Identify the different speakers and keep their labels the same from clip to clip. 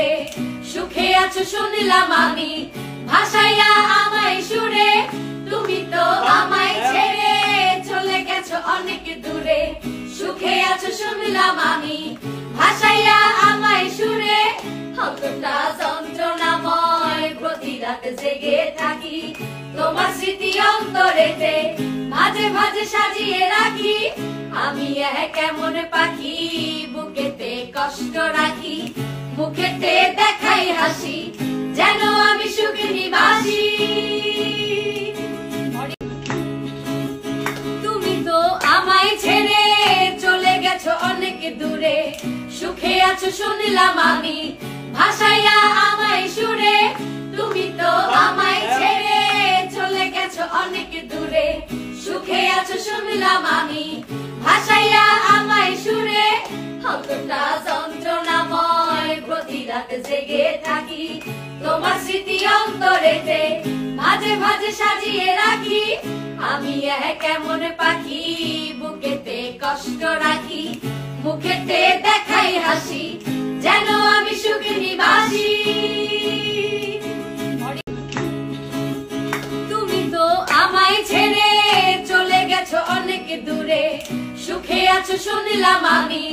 Speaker 1: দূরে সুখে আছো শুনলাম আমি ভাসাইয়া আমায় সুরে তুমি তো আমায় ছেড়ে চলে গেছো অনেক দূরে সুখে আছো শুনলাম আমি ভাসাইয়া আমায় সুরে কতটা যন্ত্রণাময় প্রতি রাত জেগে থাকি তোমার স্মৃতি অন্তরেতে মাঝে মাঝে সাজিয়ে রাখি আমি এক এমন পাখি বুকেতে কষ্ট রাখি মুখেতে দেখাই হাসি যেন আমি সুখে নিবাসী তুমি তো আমায় ছেড়ে চলে গেছো অনেক দূরে সুখে আছো শুনলাম আমি ভাসাইয়া আমায় সুরে তুমি তো আমায় ছেড়ে চলে গেছো অনেক দূরে সুখে আছো শুনলাম আমি ভাসাইয়া আমায় সুরে কতটা যন্ত্রণাময় প্রতি রাত জেগে থাকি তোমার স্মৃতি অন্তরেতে মাঝে মাঝে সাজিয়ে রাখি আমি এক এমন পাখি বুকেতে কষ্ট রাখি মুখেতে দেখাই হাসি যেন আমি সুখে নিবাসী তুমি তো আমায় ছেড়ে চলে গেছো অনেক দূরে সুখে আছো শুনলাম আমি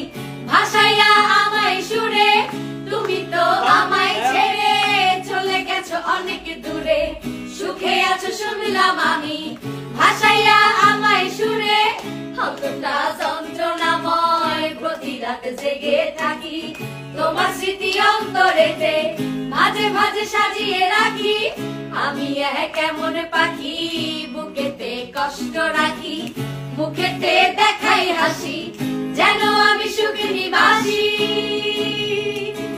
Speaker 1: ভাসাইয়া আমায় সুরে তুমি তো আমায় ছেড়ে চলে গেছো অনেক দূরে সুখে আছো শুনলাম আমি ভাসাইয়া আমায় সুরে কতটা যন্ত্রণাময় প্রতি রাত জেগে থাকি তোমার স্মৃতি অন্তরেতে মাঝে মাঝে সাজিয়ে রাখি আমি এক এমন পাখি বুকেতে কষ্ট রাখি মুখেতে দেখাই হাসি